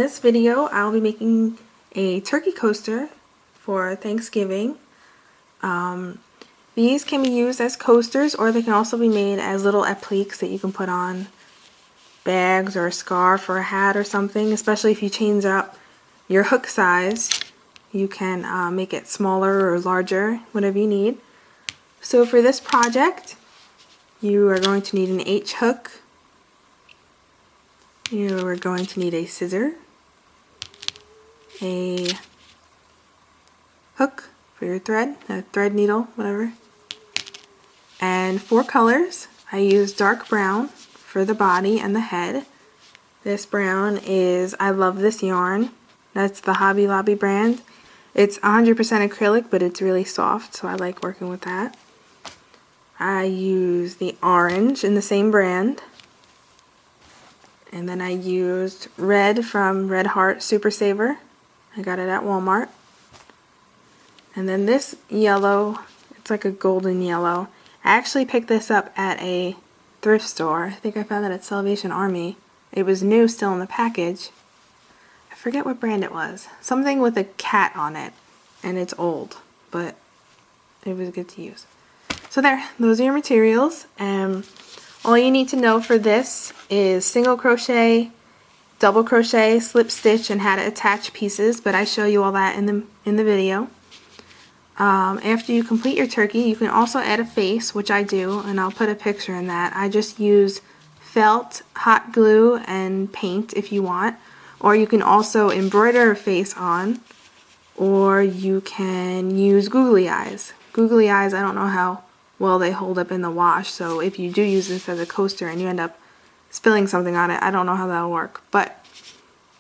this video I'll be making a turkey coaster for Thanksgiving. These can be used as coasters, or they can also be made as little appliques that you can put on bags or a scarf or a hat or something. Especially if you change up your hook size, you can make it smaller or larger, whatever you need. So for this project, you are going to need an H hook. You are going to need a scissor, a hook for your thread, a thread needle, whatever, and 4 colors. I use dark brown for the body and the head. This brown is, I love this yarn. That's the Hobby Lobby brand. It's 100% acrylic, but it's really soft, so I like working with that. I use the orange in the same brand. And then I used red from Red Heart Super Saver. I got it at Walmart. And then this yellow, it's like a golden yellow. I actually picked this up at a thrift store. I think I found it at Salvation Army. It was new, still in the package. I forget what brand it was. Something with a cat on it. And it's old, but it was good to use. So there, those are your materials. All you need to know for this is single crochet, double crochet, slip stitch, and how to attach pieces, but I show you all that in the video. After you complete your turkey, you can also add a face, which I do, and I'll put a picture in that. I just use felt, hot glue, and paint if you want, or you can also embroider a face on, or you can use googly eyes. Googly eyes, I don't know how well they hold up in the wash, so if you do use this as a coaster and you end up spilling something on it, I don't know how that'll work, but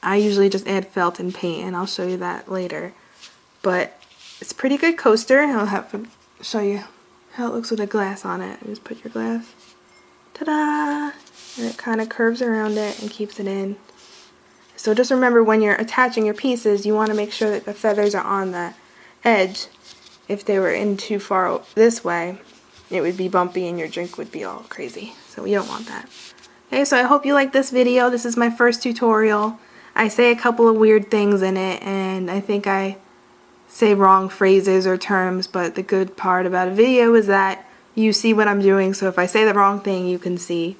I usually just add felt and paint, and I'll show you that later. But it's a pretty good coaster. I'll have to show you how it looks with a glass on it. Just put your glass, ta-da, and it kind of curves around it and keeps it in. So just remember, when you're attaching your pieces, you want to make sure that the feathers are on the edge. If they were in too far this way, it would be bumpy and your drink would be all crazy. So we don't want that. Okay, so I hope you like this video. This is my first tutorial. I say a couple of weird things in it, and I think I say wrong phrases or terms, but the good part about a video is that you see what I'm doing, so if I say the wrong thing, you can see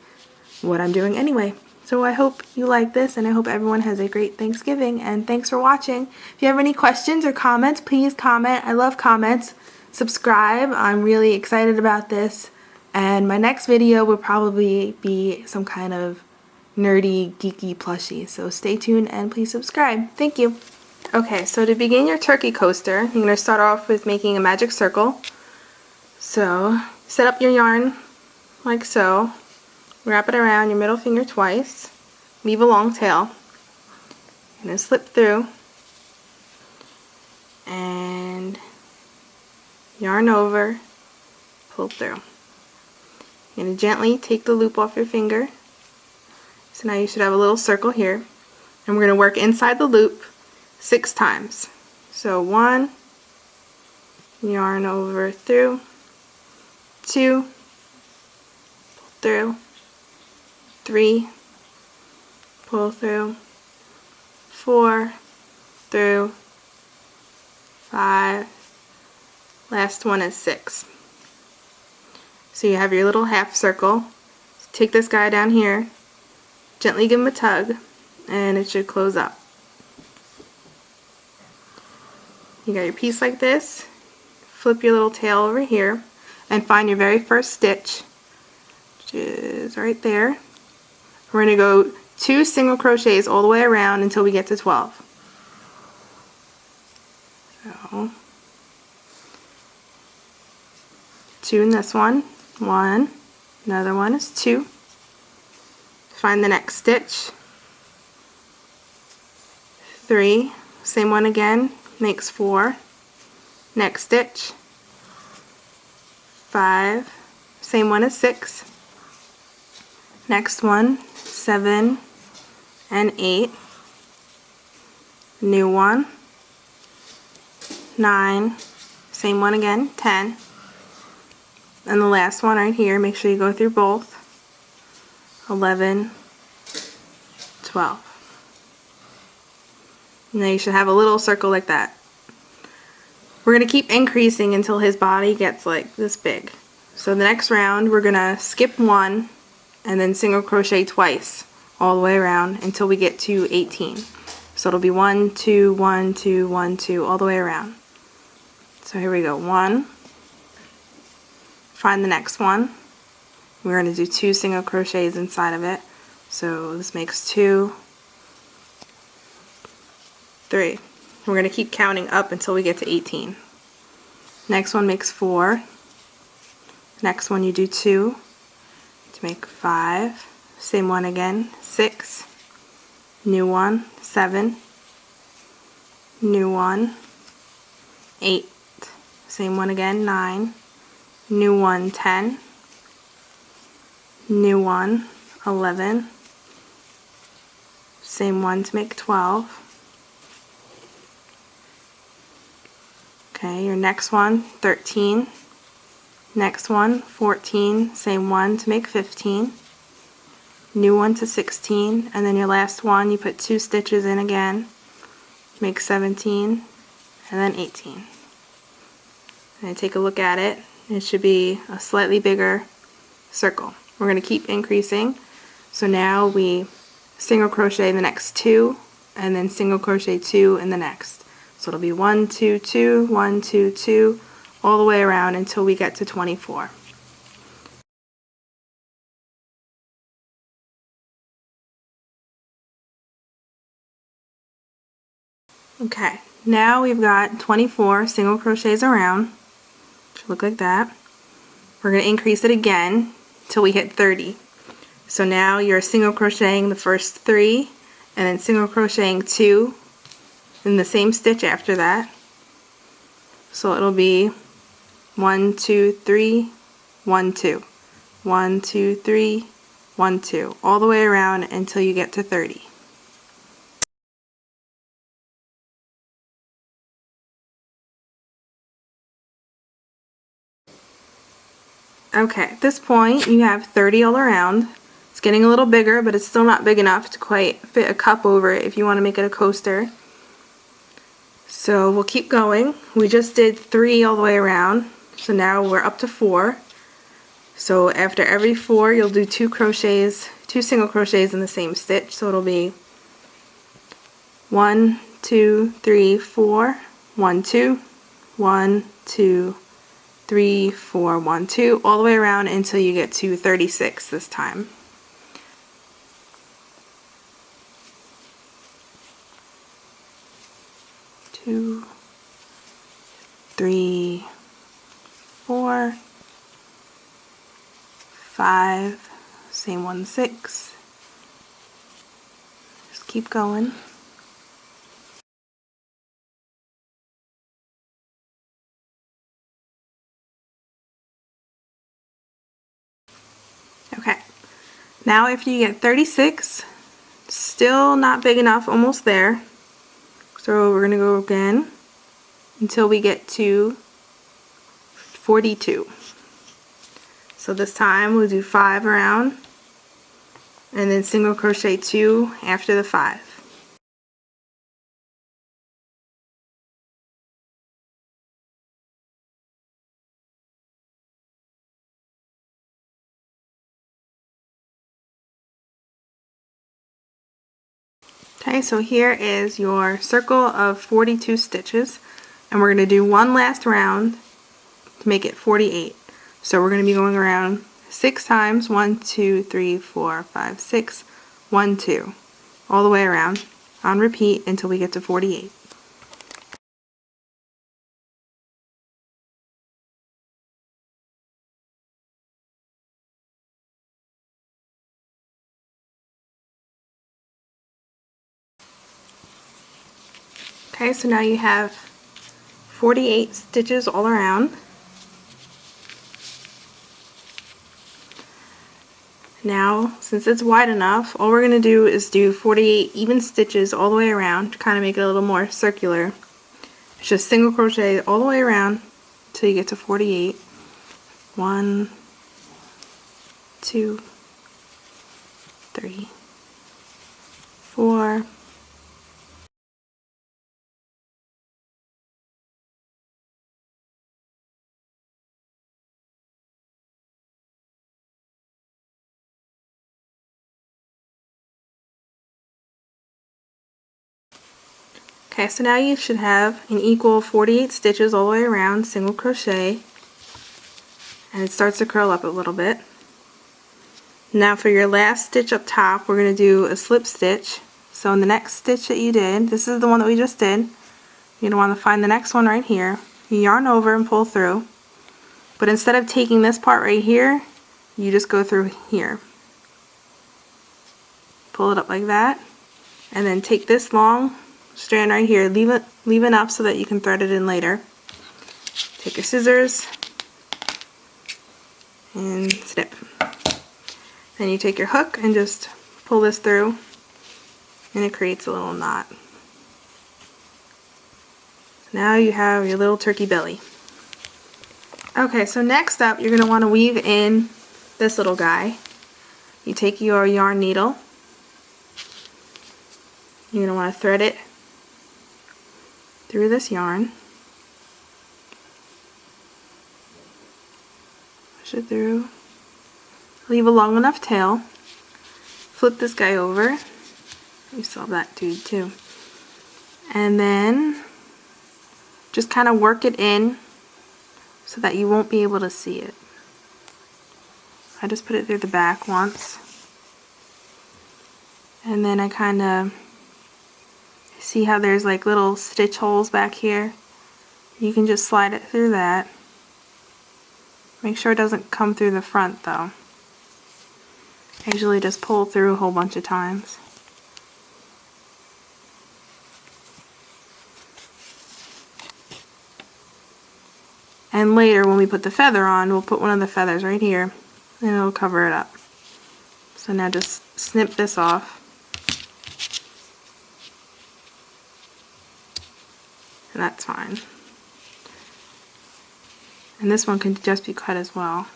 what I'm doing anyway. So I hope you like this, and I hope everyone has a great Thanksgiving, and thanks for watching. If you have any questions or comments, please comment. I love comments. Subscribe. I'm really excited about this, and my next video will probably be some kind of nerdy, geeky plushie, so stay tuned and please subscribe. Thank you. Okay, so to begin your turkey coaster, you're going to start off with making a magic circle. So set up your yarn like so, wrap it around your middle finger twice, leave a long tail, and then slip through and yarn over, pull through. You're going to gently take the loop off your finger. So now you should have a little circle here, and we're going to work inside the loop 6 times. So 1, yarn over through, 2, pull through, 3, pull through, 4, through, 5, last one is 6. So you have your little half circle. So take this guy down here, gently give him a tug, and it should close up. You got your piece like this. Flip your little tail over here and find your very first stitch, which is right there. We're going to go 2 single crochets all the way around until we get to 12. So 2 in this one, 1, another one is 2. Find the next stitch, 3, same one again, makes 4, next stitch, 5, same one as 6, next one, 7 and 8, new one, 9, same one again, 10, and the last one right here, make sure you go through both, 11, 12. And then you should have a little circle like that. We're going to keep increasing until his body gets like this big. So the next round we're going to skip one and then single crochet twice all the way around until we get to 18. So it'll be 1, 2, 1, 2, 1, 2 all the way around. So here we go. 1. Find the next one. We're going to do 2 single crochets inside of it. So this makes 2, 3. We're going to keep counting up until we get to 18. Next one makes 4. Next one you do 2 to make 5. Same one again. 6. New one. 7. New one. 8. Same one again. 9. New one. 10. New one. 11. Same one to make 12. Okay, your next one, 13. Next one, 14. Same one to make 15. New one to 16. And then your last one, you put 2 stitches in again. Make 17. And then 18. And take a look at it. It should be a slightly bigger circle. We're going to keep increasing. So now we single crochet the next 2 and then single crochet 2 in the next. So it'll be 1, 2, 2, 1, 2, 2 all the way around until we get to 24. Okay, now we've got 24 single crochets around. Should look like that. We're going to increase it again till we hit 30. So now you're single crocheting the first 3 and then single crocheting 2 in the same stitch after that. So it'll be 1, 2, 3, 1, 2, 1, 2, 3, 1, 2 all the way around until you get to 30. Okay, at this point you have 30 all around. It's getting a little bigger, but it's still not big enough to quite fit a cup over it if you want to make it a coaster. So we'll keep going. We just did 3 all the way around, so now we're up to 4. So after every 4 you'll do 2 crochets, 2 single crochets in the same stitch. So it'll be 1, 2, 3, 4, 1, 2, 1, 2, 3, 4, 1, 2 all the way around until you get to 36 this time. Two, 3, 4, 5, same one, 6. Just keep going. Okay, now after you get 36, still not big enough, almost there. So we're going to go again until we get to 42. So this time we'll do 5 around and then single crochet 2 after the 5. Okay, so here is your circle of 42 stitches, and we're going to do one last round to make it 48. So we're going to be going around 6 times, 1, 2, 3, 4, 5, 6, 1, 2, all the way around on repeat until we get to 48. Okay, so now you have 48 stitches all around. Now, since it's wide enough, all we're going to do is do 48 even stitches all the way around to kind of make it a little more circular. It's just single crochet all the way around until you get to 48. 1, 2, 3, 4, Okay, so now you should have an equal 48 stitches all the way around, single crochet, and it starts to curl up a little bit. Now for your last stitch up top, we're going to do a slip stitch. So in the next stitch that you did, this is the one that we just did, you're going to want to find the next one right here. You yarn over and pull through, but instead of taking this part right here, you just go through here. Pull it up like that, and then take this long strand right here, leave enough so that you can thread it in later. Take your scissors and snip. Then you take your hook and just pull this through, and it creates a little knot. Now you have your little turkey belly. Okay, so next up you're going to want to weave in this little guy. You take your yarn needle, you're going to want to thread it through this yarn. Push it through. Leave a long enough tail. Flip this guy over. You still have that dude too. And then just kind of work it in so that you won't be able to see it. I just put it through the back once. And then I kind of see how there's like little stitch holes back here. You can just slide it through that. Make sure it doesn't come through the front though. I usually just pull through a whole bunch of times. And later when we put the feather on, we'll put one of the feathers right here and it'll cover it up. So now just snip this off. And that's fine. And this one can just be cut as well.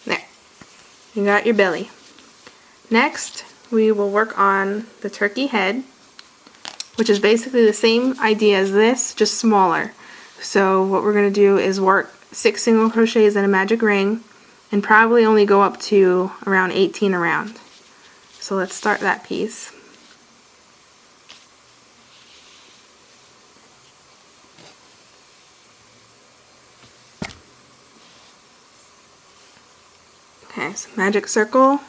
There. You got your belly. Next, we will work on the turkey head, which is basically the same idea as this, just smaller. So what we're going to do is work 6 single crochets in a magic ring and probably only go up to around 18 around. So let's start that piece. Okay, so magic circle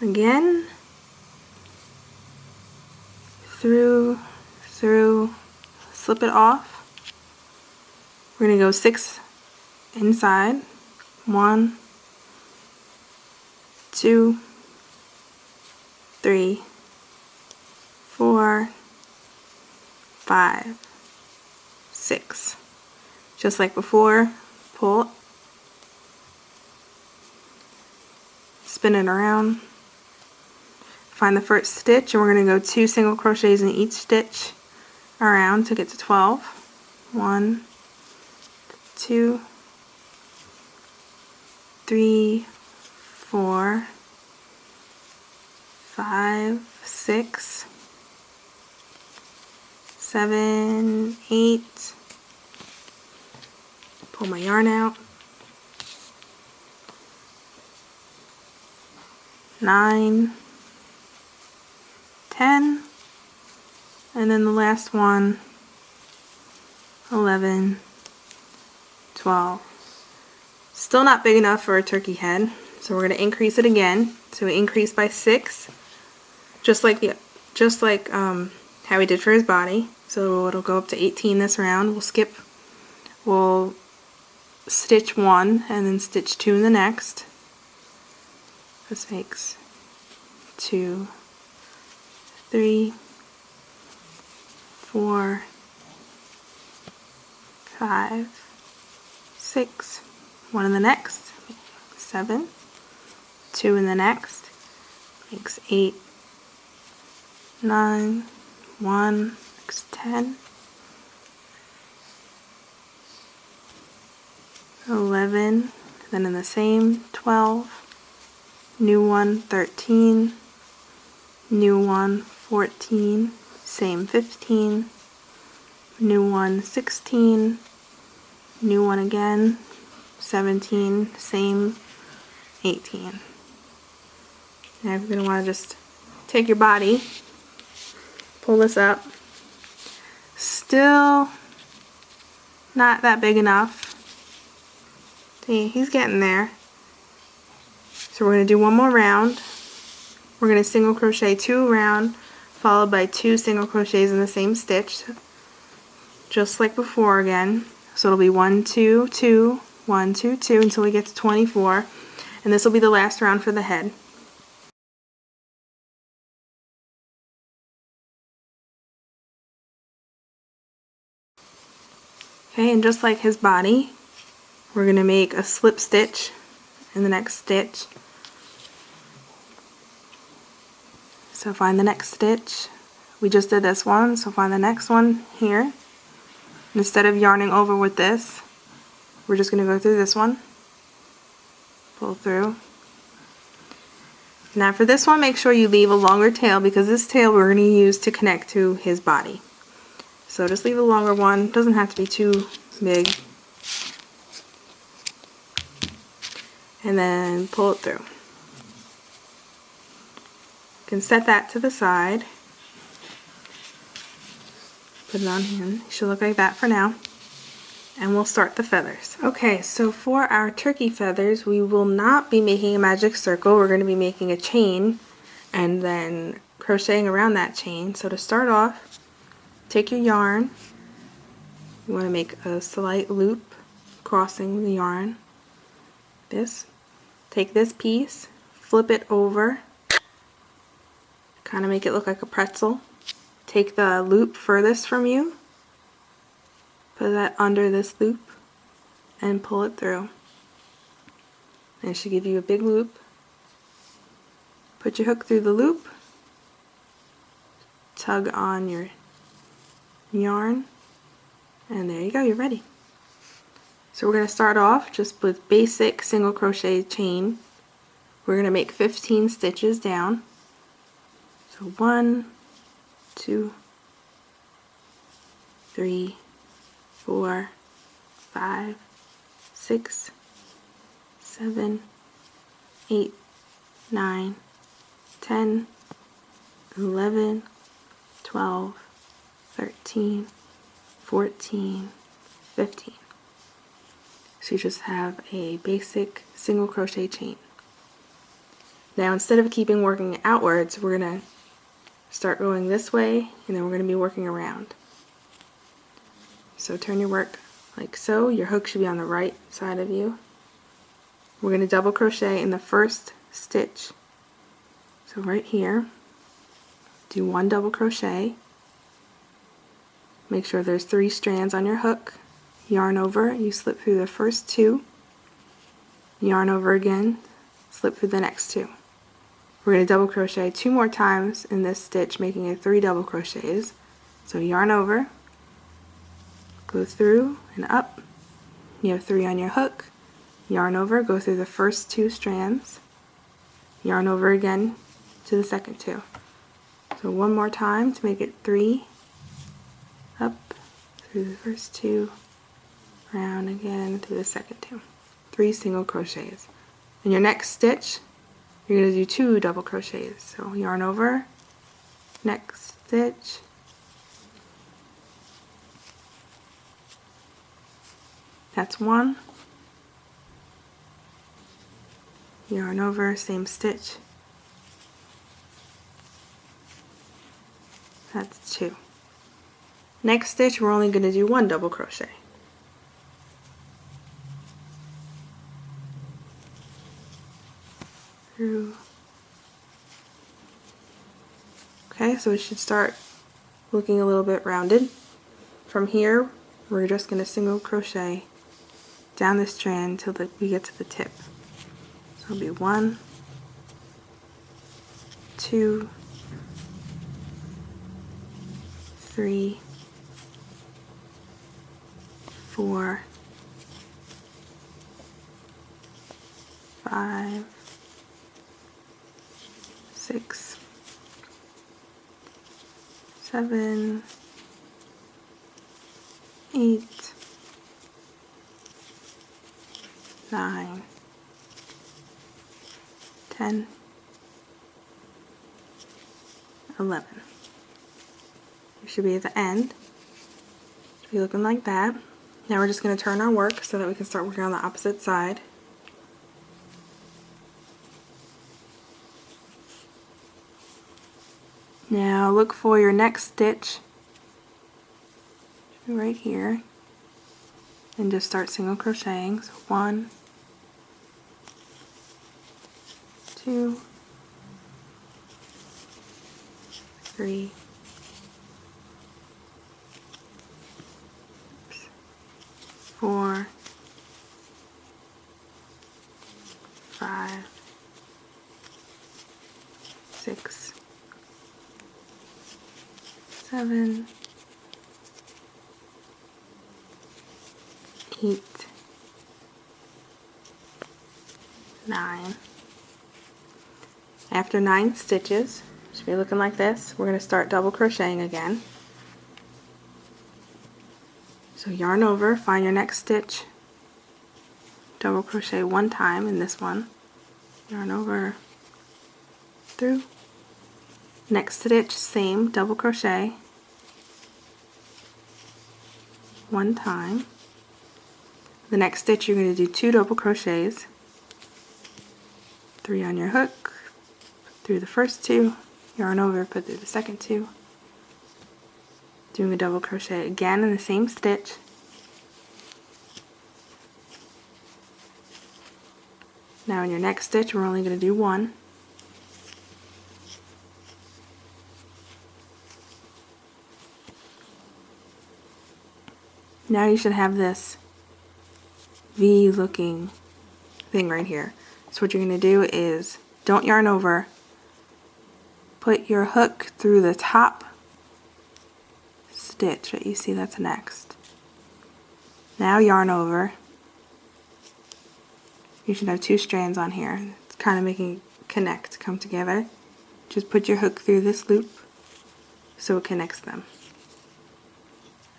again, through, slip it off. We're going to go 6 inside, 1, 2, 3, 4, 5, 6. Just like before, pull, spin it around, find the first stitch, and we're going to go 2 single crochets in each stitch around to get to 12. 1, 2, 3, 4, 5, 6, 7, 8. Pull my yarn out. 9, 10, and then the last one, 11, 12. Still not big enough for a turkey head, so we're going to increase it again. So we increase by 6, just like how we did for his body. So it'll go up to 18 this round. We'll stitch 1 and then stitch 2 in the next. This makes 2, 3, 4, 5, 6, 1 in the next, 7, 2 in the next, makes 8, 9, 1, makes 10, 11, then in the same, 12, new one, 13, new one, 14, same 15, new one, 16, new one again, 17, same 18. Now you're going to want to just take your body, pull this up. Still not that big enough. See, he's getting there. So we're going to do one more round. We're going to single crochet 2 around, followed by 2 single crochets in the same stitch, just like before again. So it'll be 1, 2, 2, 1, 2, 2 until we get to 24, and this will be the last round for the head. Okay, and just like his body, we're going to make a slip stitch in the next stitch. So find the next stitch. We just did this one, so find the next one here. Instead of yarning over with this, we're just going to go through this one, pull through. Now for this one, make sure you leave a longer tail, because this tail we're going to use to connect to his body. So just leave a longer one, doesn't have to be too big. And then pull it through. You can set that to the side. Put it on here. It should look like that for now. And we'll start the feathers. Okay, so for our turkey feathers, we will not be making a magic circle. We're going to be making a chain and then crocheting around that chain. So to start off, take your yarn. You want to make a slight loop crossing the yarn. Take this piece, flip it over, kind of make it look like a pretzel. Take the loop furthest from you, put that under this loop, and pull it through. And it should give you a big loop. Put your hook through the loop, tug on your yarn, and there you go, you're ready. So we're going to start off just with basic single crochet chain. We're going to make 15 stitches down. So 1, 2, 3, 4, 5, 6, 7, 8, 9, 10, 11, 12, 13, 14, 15. So you just have a basic single crochet chain. Now instead of keeping working outwards, we're going to start going this way, and then we're going to be working around. So turn your work like so. Your hook should be on the right side of you. We're going to double crochet in the first stitch. So right here, do 1 double crochet. Make sure there's 3 strands on your hook. Yarn over, you slip through the first 2, yarn over again, slip through the next 2. We're going to double crochet 2 more times in this stitch, making it 3 double crochets. So yarn over, go through and up, you have 3 on your hook, yarn over, go through the first 2 strands, yarn over again to the second 2. So one more time to make it 3, up through the first 2, round again through the second 2. 3 single crochets. In your next stitch, you're going to do 2 double crochets. So yarn over, next stitch, that's 1, yarn over, same stitch, that's 2. Next stitch, we're only going to do 1 double crochet. Through. Okay, so it should start looking a little bit rounded. From here, we're just going to single crochet down this strand till we get to the tip. So it'll be 1, 2, 3, 4, 5, 6, 7, 8, 9, 10, 11. It should be at the end. Should be looking like that. Now we're just going to turn our work so that we can start working on the opposite side. Now look for your next stitch right here and just start single crocheting. So 1, 2, 3, 4, 5, 6, 7, 8, 9. After 9 stitches, it should be looking like this. We're going to start double crocheting again. So yarn over, find your next stitch, double crochet 1 time in this one, yarn over, through, next stitch, same, double crochet 1 time. The next stitch you're going to do 2 double crochets, 3 on your hook, through the first 2, yarn over, put through the second 2, doing a double crochet again in the same stitch, now in your next stitch we're only going to do 1, now you should have this V looking thing right here. So what you're going to do is don't yarn over, put your hook through the top stitch that you see that's next. Now yarn over. You should have 2 strands on here. It's kind of making it connect, come together. Just put your hook through this loop so it connects them.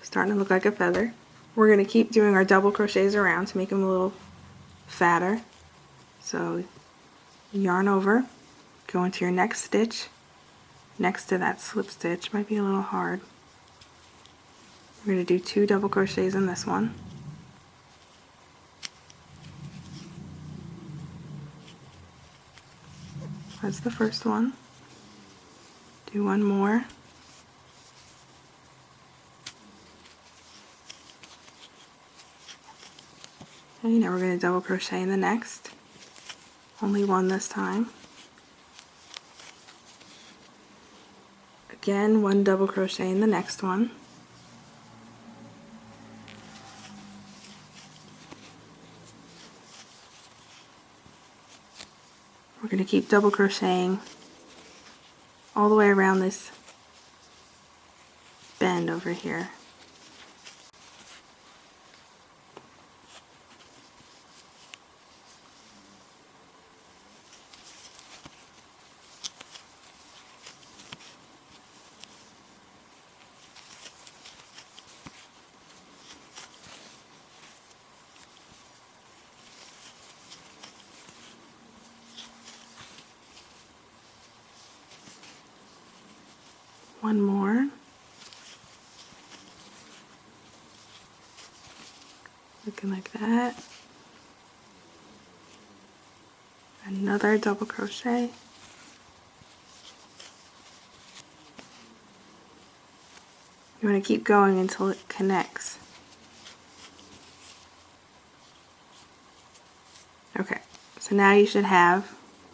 Starting to look like a feather. We're going to keep doing our double crochets around to make them a little fatter. So yarn over, go into your next stitch, next to that slip stitch. Might be a little hard. We're going to do 2 double crochets in this one. That's the first one. Do 1 more. Okay, now we're going to double crochet in the next. Only 1 this time. Again, 1 double crochet in the next one. We're going to keep double crocheting all the way around this bend over here. One more. Looking like that. Another double crochet. You want to keep going until it connects. Okay, so now you should have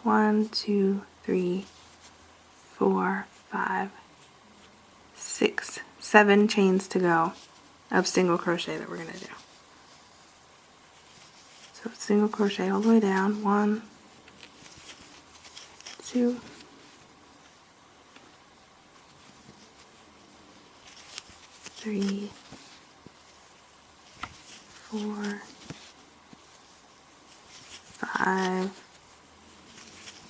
1, 2, 3, 4, 5, 6, 7 chains to go of single crochet that we're going to do. So single crochet all the way down, 1, 2, 3, 4, 5,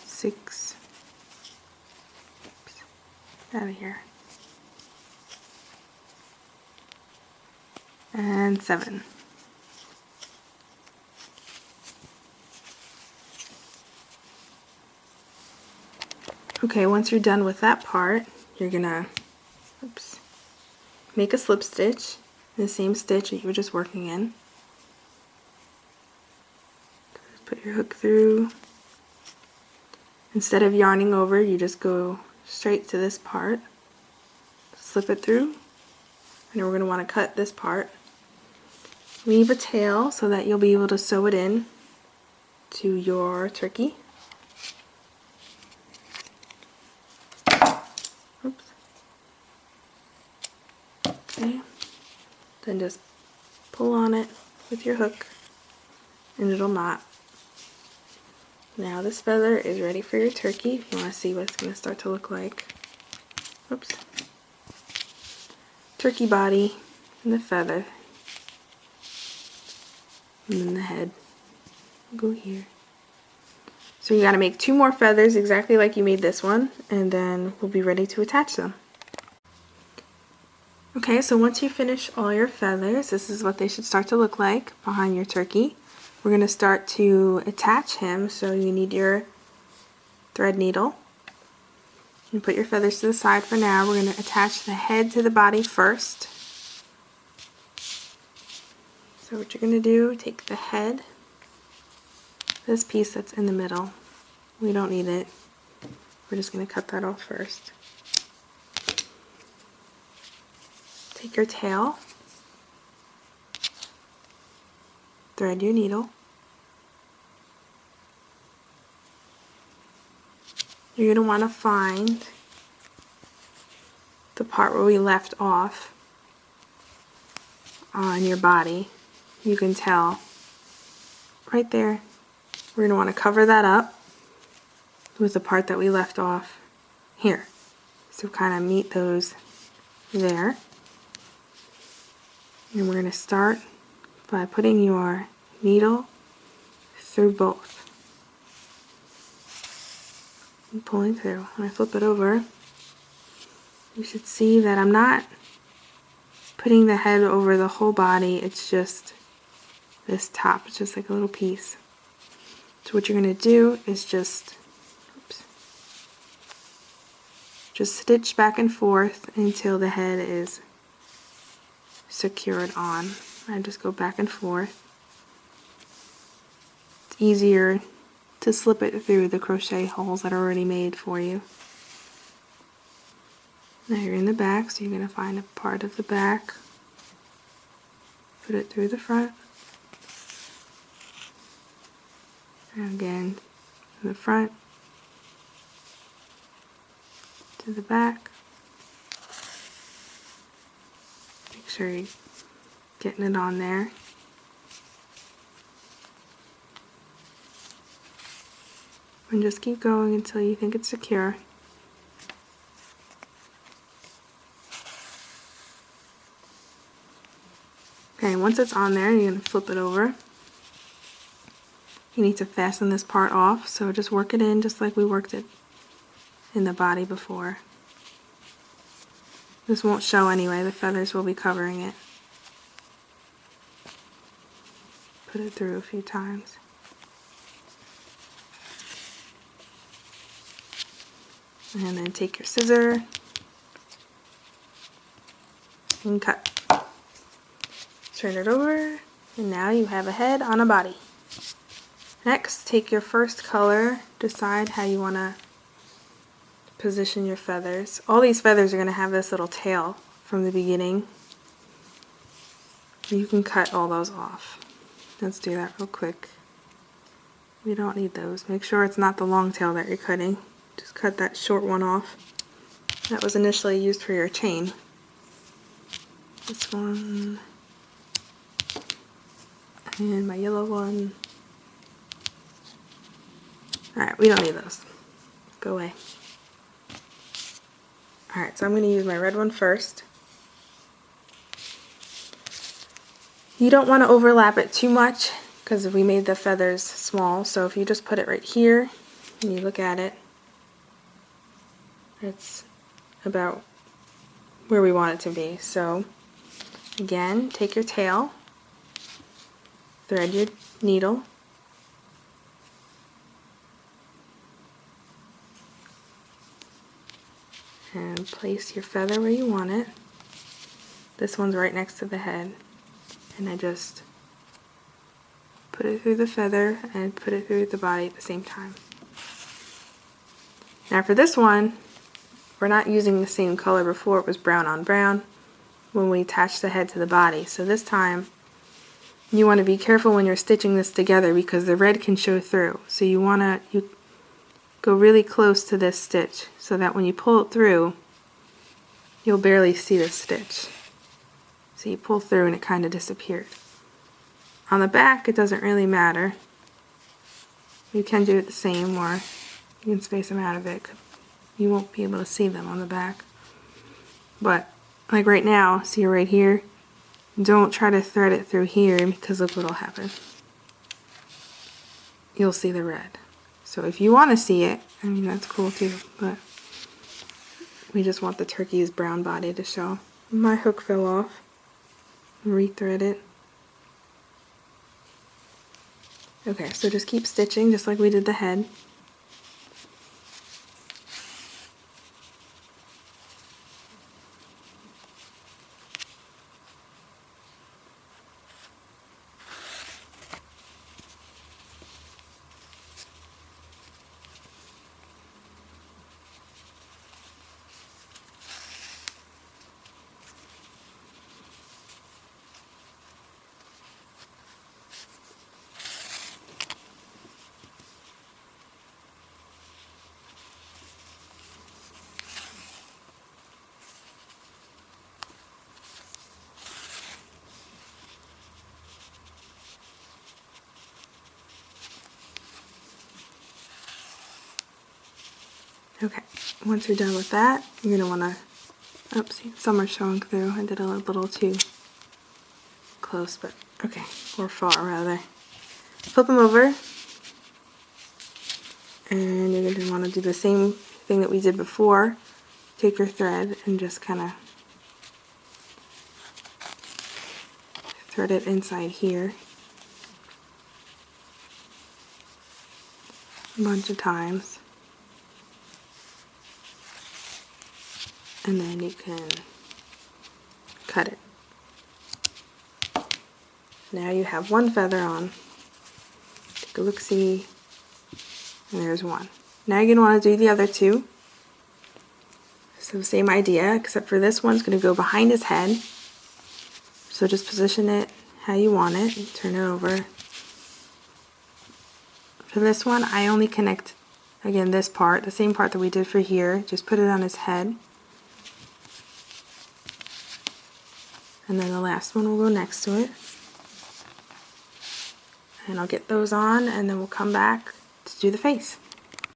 6, out of here, and 7. Okay, once you're done with that part, you're gonna make a slip stitch in the same stitch that you were just working in. Put your hook through. Instead of yarning over, you just go straight to this part, slip it through, and we're going to want to cut this part. Leave a tail so that you'll be able to sew it in to your turkey. Oops. Okay. Then just pull on it with your hook and it'll knot. Now this feather is ready for your turkey. If you want to see what it's going to start to look like. Oops. Turkey body and the feather. And then the head. Go here. So you got to make 2 more feathers exactly like you made this one, and then we'll be ready to attach them. Okay, so once you finish all your feathers, this is what they should start to look like behind your turkey. We're going to start to attach him, so you need your thread needle. You put your feathers to the side for now. We're going to attach the head to the body first. So what you're going to do, take the head, this piece that's in the middle. We don't need it. We're just going to cut that off first. Take your tail, thread your needle. You're going to want to find the part where we left off on your body. You can tell right there. We're going to want to cover that up with the part that we left off here. So kind of meet those there. And we're going to start by putting your needle through both. And pulling through. When I flip it over, you should see that I'm not putting the head over the whole body, it's just this top, it's just like a little piece. So what you're going to do is just stitch back and forth until the head is secured on. I just go back and forth. It's easier to slip it through the crochet holes that are already made for you. Now you're in the back, so you're going to find a part of the back, put it through the front, and again from the front to the back. Make sure you're getting it on there. And just keep going until you think it's secure. Okay, once it's on there, you're going to flip it over. You need to fasten this part off, so just work it in just like we worked it in the body before. This won't show anyway, the feathers will be covering it. Put it through a few times. And then take your scissor and cut. Turn it over, and now you have a head on a body. Next, take your first color, decide how you want to position your feathers. All these feathers are going to have this little tail from the beginning. You can cut all those off. Let's do that real quick. We don't need those. Make sure it's not the long tail that you're cutting. Just cut that short one off. That was initially used for your chain. This one. And my yellow one. Alright, we don't need those. Go away. Alright, so I'm going to use my red one first. You don't want to overlap it too much because we made the feathers small, so if you just put it right here and you look at it, it's about where we want it to be. So again, take your tail, thread your needle, and place your feather where you want it. This one's right next to the head, and I just put it through the feather and put it through the body at the same time. Now for this one, we're not using the same color. Before it was brown on brown when we attached the head to the body. So this time you want to be careful when you're stitching this together because the red can show through. So you want to go really close to this stitch so that when you pull it through, you'll barely see the stitch. So you pull through and it kind of disappeared. On the back, it doesn't really matter. You can do it the same, or you can space them out a bit. You won't be able to see them on the back. But like right now, see right here, don't try to thread it through here because look what'll happen. You'll see the red. So if you want to see it, I mean that's cool too, but we just want the turkey's brown body to show. My hook fell off. Rethread it. Okay, so just keep stitching just like we did the head. Okay, once you're done with that, you're going to want to, oops, some are showing through. I did a little too close, but okay, or far rather. Flip them over, and you're going to want to do the same thing that we did before. Take your thread and just kind of thread it inside here a bunch of times. And then you can cut it. Now you have one feather on. Take a look-see, and there's one. Now you're going to want to do the other two. So same idea, except for this one's going to go behind his head. So just position it how you want it, and turn it over. For this one, I only connect, again, this part, the same part that we did for here. Just put it on his head. And then the last one will go next to it. And I'll get those on, and then we'll come back to do the face.